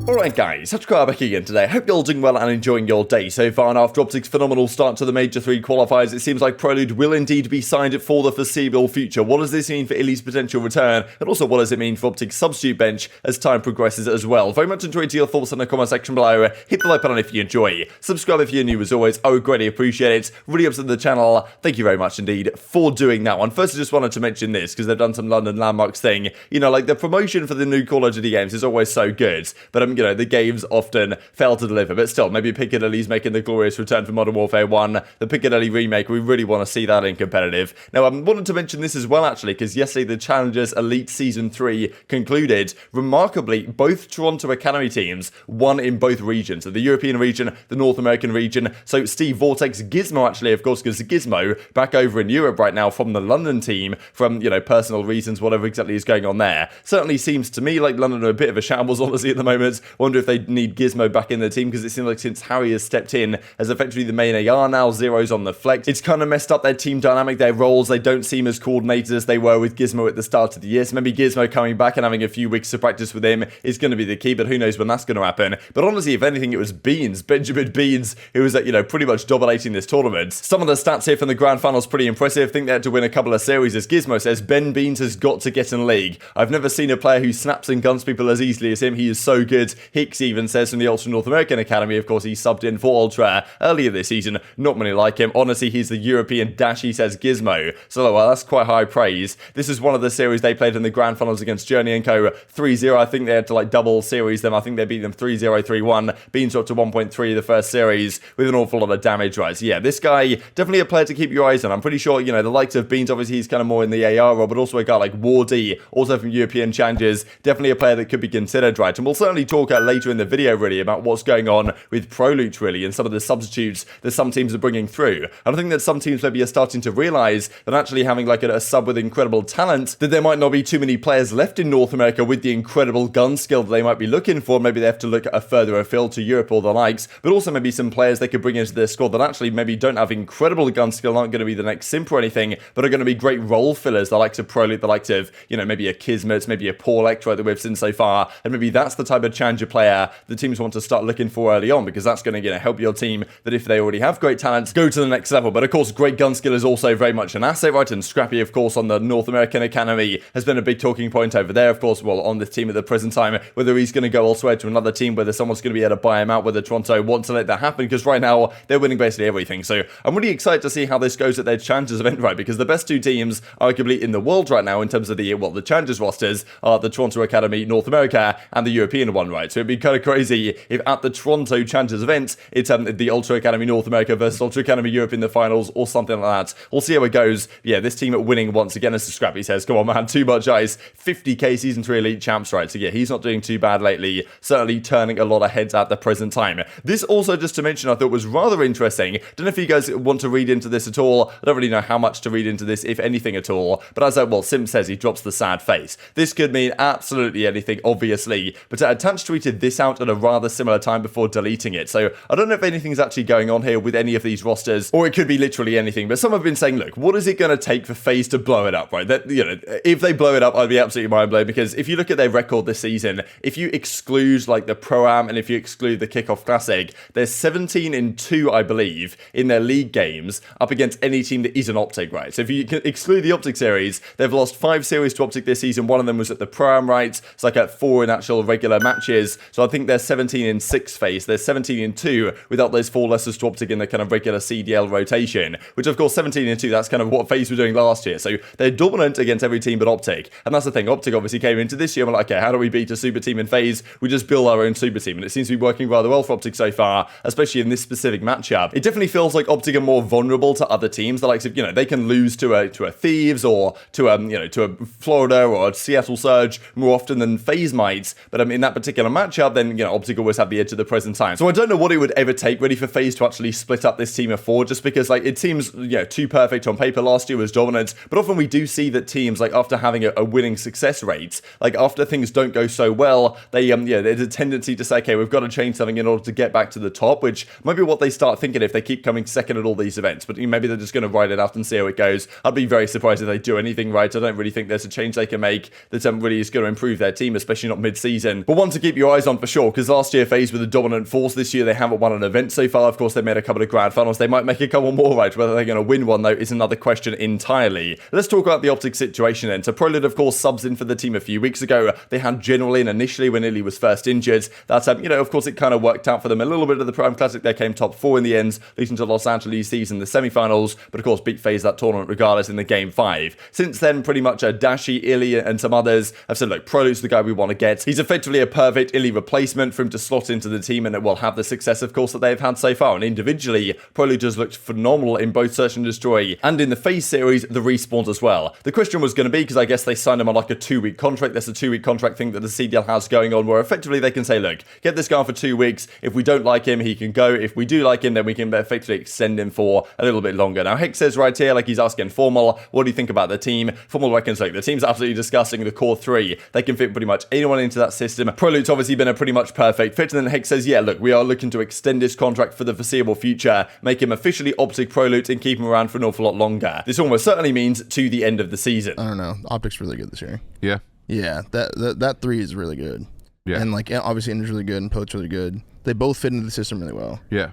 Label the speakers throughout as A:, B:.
A: Alright guys, TacticalRab back again today. Hope you're all doing well and enjoying your day so far. And after OpTic's phenomenal start to the Major 3 qualifiers, it seems like Prolute will indeed be signed for the foreseeable future. What does this mean for iLLeY's potential return? And also what does it mean for OpTic's substitute bench as time progresses as well? Very much enjoyed your thoughts in the comment section below. Hit the like button if you enjoy. Subscribe if you're new as always. I would greatly appreciate it. Really up to the channel. Thank you very much indeed for doing that one. First I just wanted to mention this because they've done some London Landmarks thing. You know, like the promotion for the new Call of Duty games is always so good. But you know, the games often fail to deliver, but still, maybe Piccadilly's making the glorious return for Modern Warfare 1. The Piccadilly remake, we really want to see that in competitive. Now, I wanted to mention this as well, actually, because yesterday the Challengers Elite Season 3 concluded. Remarkably, both Toronto Academy teams won in both regions, so the European region, the North American region. So Steve Vortex, Gizmo, actually, of course, because Gizmo back over in Europe right now from the London team, from, you know, personal reasons, whatever exactly is going on there. Certainly seems to me like London are a bit of a shambles, honestly, at the moment. Wonder if they need Gizmo back in the team, because it seems like since Harry has stepped in as effectively the main AR now, Zero's on the flex, it's kind of messed up their team dynamic, their roles. They don't seem as coordinated as they were with Gizmo at the start of the year. So maybe Gizmo coming back and having a few weeks to practice with him is going to be the key, but who knows when that's going to happen. But honestly, if anything, it was Benjamin Beans, who was, you know, pretty much dominating this tournament. Some of the stats here from the grand finals pretty impressive. I think they had to win a couple of series. As Gizmo says, Ben Beans has got to get in league. I've never seen a player who snaps and guns people as easily as him. He is so good. Hicksy even says from the Ultra North American Academy, of course, he subbed in for Ultra earlier this season. Not many like him. Honestly, he's the European Dash, he says Gizmo. So, well, that's quite high praise. This is one of the series they played in the grand finals against Journey & Co. 3-0. I think they had to, like, double series them. I think they beat them 3-0, 3-1. Beans up to 1.3 the first series with an awful lot of damage, right? So, yeah, this guy, definitely a player to keep your eyes on. I'm pretty sure, you know, the likes of Beans, obviously, he's kind of more in the AR role, but also a guy like Wardy, also from European Challenges. Definitely a player that could be considered, right? And we'll certainly talk later in the video, really, about what's going on with Prolute, really, and some of the substitutes that some teams are bringing through. And I think that some teams maybe are starting to realise that actually having like a sub with incredible talent, that there might not be too many players left in North America with the incredible gun skill that they might be looking for. Maybe they have to look at a further afield to Europe or the likes, but also maybe some players they could bring into their squad that actually maybe don't have incredible gun skill, aren't going to be the next Simp or anything, but are going to be great role fillers, the likes of Prolute, the likes of, you know, maybe a Kismet, maybe a Paul Ectra that we've seen so far, and maybe that's the type of challenger player the teams want to start looking for early on, because that's going to help your team that if they already have great talent, go to the next level. But of course, great gun skill is also very much an asset, right? And Scrappy, of course, on the North American Academy has been a big talking point over there, of course, well, on this team at the present time, whether he's going to go elsewhere to another team, whether someone's going to be able to buy him out, whether Toronto wants to let that happen, because right now they're winning basically everything. So I'm really excited to see how this goes at their Challengers event, right? Because the best two teams, arguably, in the world right now in terms of the, well, the Challengers rosters are the Toronto Academy North America and the European one, right? So it'd be kind of crazy if at the Toronto Challengers event, it's the Ultra Academy North America versus Ultra Academy Europe in the finals or something like that. We'll see how it goes. Yeah, this team winning once again, as Scrappy says. Come on, man, too much ice. 50k Season 3 Elite Champs, right? So yeah, he's not doing too bad lately. Certainly turning a lot of heads at the present time. This also, just to mention, I thought was rather interesting. Don't know if you guys want to read into this at all. I don't really know how much to read into this, if anything at all. But as well, Simp says he drops the sad face. This could mean absolutely anything, obviously. But Attach tweeted this out at a rather similar time before deleting it. So I don't know if anything's actually going on here with any of these rosters, or it could be literally anything. But some have been saying, look, what is it going to take for FaZe to blow it up, right? That, you know, if they blow it up, I'd be absolutely mind blown, because if you look at their record this season, if you exclude like the Pro-Am and if you exclude the Kickoff Classic, they're 17-2, I believe, in their league games up against any team that isn't OpTic, right? So if you exclude the OpTic series, they've lost 5 series to OpTic this season. One of them was at the Pro-Am, right? It's like at 4 in actual regular matches. So I think they're 17-6 FaZe. They're 17-2 without those 4 losses to OpTic in the kind of regular CDL rotation, which of course 17-2, that's kind of what FaZe were doing last year. So they're dominant against every team but OpTic. And that's the thing, OpTic obviously came into this year and we're like, okay, how do we beat a super team in FaZe? We just build our own super team. And it seems to be working rather well for OpTic so far, especially in this specific matchup. It definitely feels like OpTic are more vulnerable to other teams. The likes of, you know, they can lose to a Thieves or to a, you know, to a Florida or a Seattle Surge more often than FaZe might. But in that particular matchup, then, you know, OpTic always have the edge at the present time. So I don't know what it would ever take really for FaZe to actually split up this team of 4, just because like it seems, you know, too perfect on paper. Last year was dominant, but often we do see that teams, like after having a winning success rate, like after things don't go so well, they yeah, there's a tendency to say, okay, we've got to change something in order to get back to the top, which might be what they start thinking if they keep coming second at all these events. But maybe they're just going to ride it out and see how it goes. I'd be very surprised if they do anything right. I don't really think there's a change they can make that really is going to improve their team, especially not mid-season. But one to keep your eyes on for sure, because last year FaZe were the dominant force. This year they haven't won an event so far. Of course, they made a couple of grand finals. They might make a couple more, right? Whether they're going to win one, though, is another question entirely. Let's talk about the OpTic situation then. So Prolute, of course, subs in for the team a few weeks ago. They had General in initially when iLLeY was first injured. That, of course, it kind of worked out for them a little bit of the Prime Classic. They came top 4 in the end, leading to Los Angeles Thieves in the semi-finals, but of course beat FaZe that tournament regardless in the Game 5. Since then, pretty much Dashi, iLLeY, and some others have said, look, Prolute's the guy we want to get. He's effectively a perfect iLLeY replacement for him to slot into the team, and it will have the success, of course, that they've had so far. And individually, Prolute has looked phenomenal in both Search and Destroy and in the FaZe series, the respawns as well. The question was going to be, because I guess they signed him on like a 2-week contract. There's a 2-week contract thing that the CDL has going on, where effectively they can say, look, get this guy for 2 weeks. If we don't like him, he can go. If we do like him, then we can effectively extend him for a little bit longer. Now, Hicksy says right here, like he's asking Formal, what do you think about the team? Formal reckons, like, the team's absolutely disgusting. The core 3, they can fit pretty much anyone into that system. Prolute's obviously been a pretty much perfect fit. And then Hicksy says, yeah, look, we are looking to extend his contract for the foreseeable future, make him officially OpTic Prolute, and keep him around for an awful lot longer. This almost certainly means to the end of the season.
B: I don't know. OpTic's really good this year.
C: Yeah.
B: Yeah, that 3 is really good.
C: Yeah.
B: And like obviously Ender's really good and Pote's really good. They both fit into the system really well.
C: Yeah.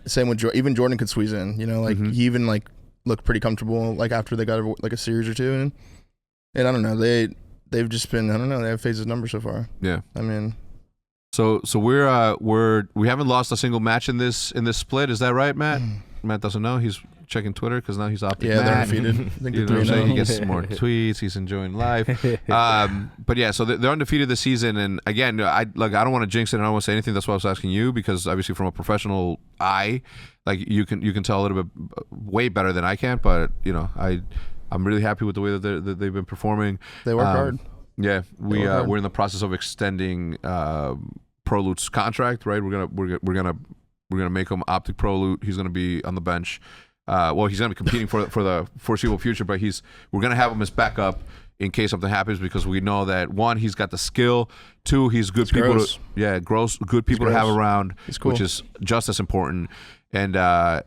B: Same with even Jordan could squeeze in. Like he even like looked pretty comfortable like after they got like a series or two, and I don't know, they've just been, I don't know, they have FaZe's number so far.
C: Yeah.
B: I mean,
C: so we haven't lost a single match in this split. Is that right, Matt? Matt doesn't know. He's checking Twitter because now he's OpTic.
B: Yeah, they're undefeated. I think
C: you know what I'm saying? He gets more tweets. He's enjoying life. But yeah, so they're undefeated this season. And again, I don't want to jinx it. And I don't want to say anything. That's why I was asking you, because obviously from a professional eye, like you can tell a little bit way better than I can. But I'm really happy with the way that they've been performing.
B: They work hard.
C: Yeah, we're in the process of extending Prolute's contract. Right, we're gonna make him OpTic Prolute. He's gonna be on the bench. Well, he's going to be competing for the foreseeable future, but we're going to have him as backup in case something happens, because we know that 1, he's got the skill, 2, he's good people. Good people to have around, which is just as important. And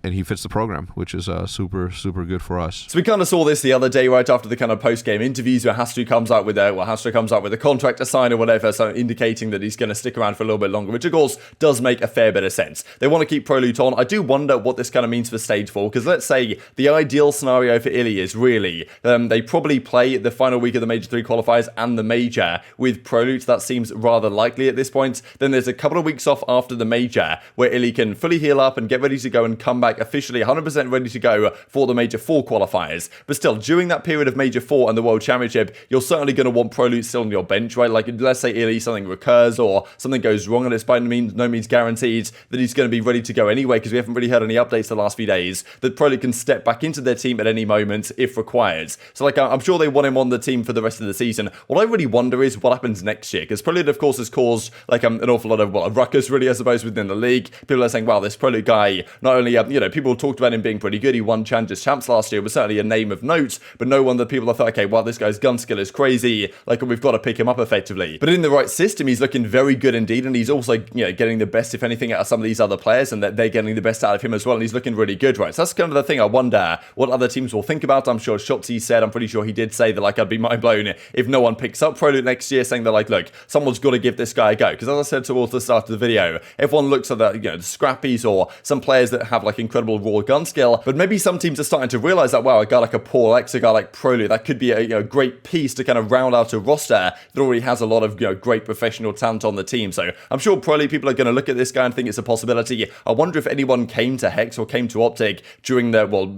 C: he fits the program, which is super good for us.
A: So we kind of saw this the other day, right after the kind of post-game interviews, where Hastru comes out with a contract to sign or whatever, so indicating that he's going to stick around for a little bit longer, which of course does make a fair bit of sense. They want to keep Prolute on. I do wonder what this kind of means for Stage 4, because let's say the ideal scenario for iLLeY is really they probably play the final week of the Major 3 qualifiers and the Major with Prolute. That seems rather likely at this point. Then there's a couple of weeks off after the Major where iLLeY can fully heal up and get ready to go and come back officially 100% ready to go for the Major 4 qualifiers. But still, during that period of Major 4 and the World Championship, you're certainly going to want Prolute still on your bench, right? Like, let's say iLLeY, something recurs or something goes wrong, and it's by no means guaranteed that he's going to be ready to go anyway, because we haven't really heard any updates the last few days, that Prolute can step back into their team at any moment if required. So, like, I'm sure they want him on the team for the rest of the season. What I really wonder is what happens next year, because Prolute, of course, has caused, like, an awful lot of ruckus, really, I suppose, within the league. People are saying, wow, this Prolute guy, not only, people talked about him being pretty good. He won Challengers Champs last year, was certainly a name of note, but no one that people have thought, okay, well, this guy's gun skill is crazy, like, we've got to pick him up effectively. But in the right system, he's looking very good indeed, and he's also, getting the best, if anything, out of some of these other players, and that they're getting the best out of him as well, and he's looking really good, right? So that's kind of the thing. I wonder what other teams will think about. I'm sure Shotzi said, I'm pretty sure he did say that, like, I'd be mind blown if no one picks up Prolute next year, saying that, like, look, someone's got to give this guy a go. Because as I said towards the start of the video, everyone looks at the scrappies or some players that have, like, incredible raw gun skill, but maybe some teams are starting to realize that, wow, a guy like a Paul X, a guy like Prolute, that could be a great piece to kind of round out a roster that already has a lot of great professional talent on the team. So I'm sure probably people are going to look at this guy and think it's a possibility. I wonder if anyone came to Hex or came to OpTic during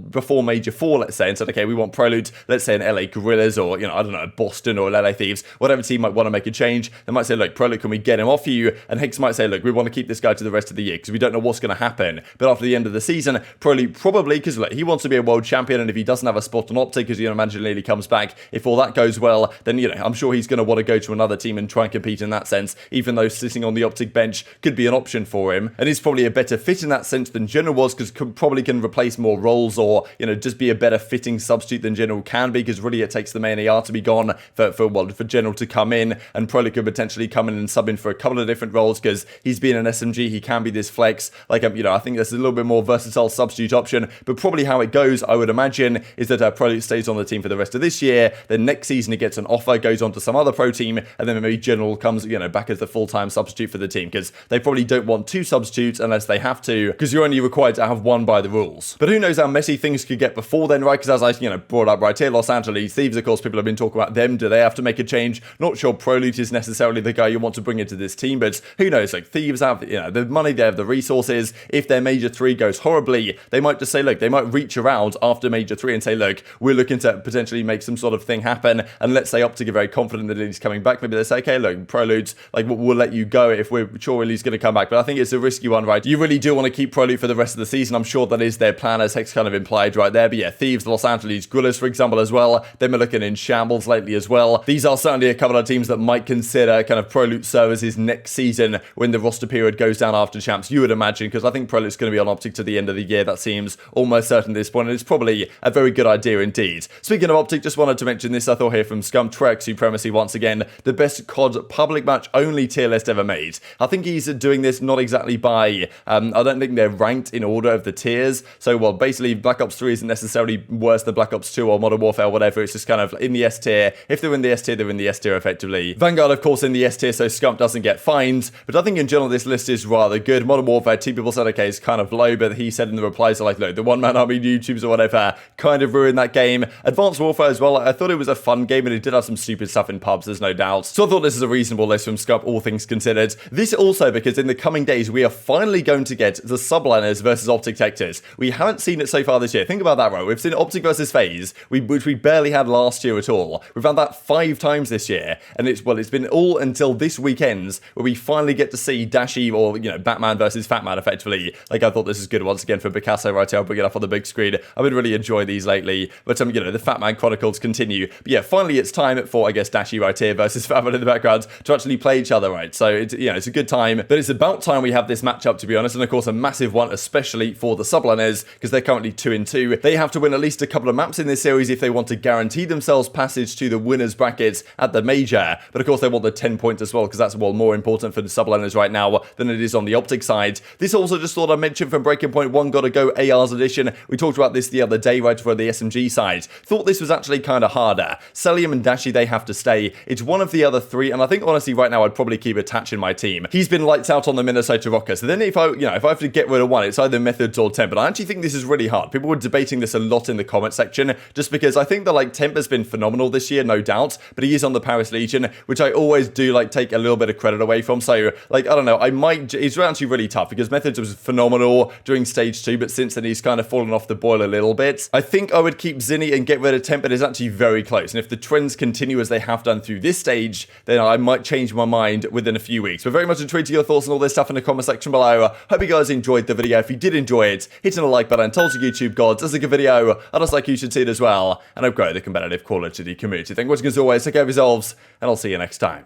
A: before Major 4, let's say, and said, okay, we want Prolute, let's say in LA Guerrillas or, I don't know, Boston or LA Thieves, whatever team might want to make a change. They might say, look, Prolute, can we get him off you? And Hex might say, look, we want to keep this guy to the rest of the year because we don't know what's going to happen. But after the end of the season, Prolute probably, because he wants to be a world champion, and if he doesn't have a spot on OpTic, because imagine Lily comes back, if all that goes well, then I'm sure he's going to want to go to another team and try and compete in that sense, even though sitting on the OpTic bench could be an option for him, and he's probably a better fit in that sense than General was, because probably can replace more roles, or just be a better fitting substitute than General can be, because really it takes the main AR to be gone for General to come in, and Prolute could potentially come in and sub in for a couple of different roles, because he's been an SMG, he can be this flex, I think this a little bit more versatile substitute option. But probably how it goes, I would imagine, is that Prolute stays on the team for the rest of this year. Then next season he gets an offer, goes on to some other pro team, and then maybe General comes, back as the full-time substitute for the team, because they probably don't want 2 substitutes unless they have to, because you're only required to have 1 by the rules. But who knows how messy things could get before then, right? Because as I, brought up right here, Los Angeles Thieves, of course, people have been talking about them. Do they have to make a change? Not sure Prolute is necessarily the guy you want to bring into this team, but who knows? Like, Thieves have, the money, they have the resources. If their Major 3 goes horribly, they might just say, look, they might reach around after Major 3 and say, look, we're looking to potentially make some sort of thing happen, and let's say OpTic are very confident that he's coming back. Maybe they say, okay, look, Prolute, like, we'll let you go if we're sure he's going to come back. But I think it's a risky one, right? You really do want to keep Prolute for the rest of the season. I'm sure that is their plan, as Hex kind of implied right there. But yeah, Thieves, Los Angeles, Guerrillas, for example, as well. Them are looking in shambles lately as well. These are certainly a couple of teams that might consider kind of Prolute services next season when the roster period goes down after champs, you would imagine, because I think Prolute's going to be on OpTic to the end of the year. That seems almost certain at this point, and it's probably a very good idea indeed. Speaking of OpTic, just wanted to mention this, I thought here from Scum, Trek Supremacy once again, the best COD public match only tier list ever made. I think he's doing this not exactly by, I don't think they're ranked in order of the tiers, so well, basically Black Ops 3 isn't necessarily worse than Black Ops 2 or Modern Warfare or whatever. It's just kind of in the S tier. If they're in the S tier, they're in the S tier effectively. Vanguard, of course, in the S tier, so Scump doesn't get fined, but I think in general this list is rather good. Modern Warfare, 2 people said, okay, it's kind of low, but he said in the replies, like, look, the one-man army YouTubes or whatever kind of ruined that game. Advanced Warfare as well, I thought it was a fun game, and it did have some stupid stuff in pubs, there's no doubt. So I thought this is a reasonable list from Scump, all things considered. This also because in the coming days, we are finally going to get the subliners versus OpTic Tectors. We haven't seen it so far this year. Think about that, right? We've seen OpTic versus FaZe, which we barely had last year at all. We've had that 5 times this year, and it's been all until this weekend where we finally get to see Dashy or, Batman versus Fatman effectively. Like, I thought this is good once again for Picasso right here. I'll bring it up on the big screen. I've been really enjoying these lately, but, the Fatman Chronicles continue. But yeah, finally it's time for, I guess, Dashy right here versus Fatman in the background to actually play each other, right? So, it's a good time, but it's about time we have this matchup, to be honest, and of course a massive one, especially for the subliners, because they're currently 2-2. They have to win at least a couple of maps in this series if they want to guarantee themselves passage to the winners brackets at the major, but of course they want the 10 points as well, because that's, well, more important for the subliners right now than it is on the OpTic side. This also just thought I'd mention from Breaking Point 1 Gotta Go AR's edition. We talked about this the other day right for the SMG side. Thought this was actually kind of harder. Cellium and Dashy, they have to stay. It's one of the other 3, and I think honestly right now I'd probably keep Attach in my team. He's been lights out on the Minnesota Rokkr, so then if I have to get rid of one, it's either Methods or Temp, but I actually think this is really hard. People were debating this a lot in the comment section, just because I think that, Temp has been phenomenal this year, no doubt, but he is on the Paris Legion, which I always do, take a little bit of credit away from, so, I don't know, it's actually really tough, because Methods was phenomenal during Stage 2, but since then he's kind of fallen off the boil a little bit. I think I would keep Zinni and get rid of Temp, but it's actually very close, and if the trends continue as they have done through this stage, then I might change my mind within a few weeks. But very much intrigued to your thoughts on all this stuff in the comment section below. Hope you guys enjoyed the video. If you did enjoy it, hitting the like button, told your YouTube gods, this is a good video, I just like you should see it as well, and I've grown the competitive quality community. Thank you for watching as always, take care of yourselves, and I'll see you next time.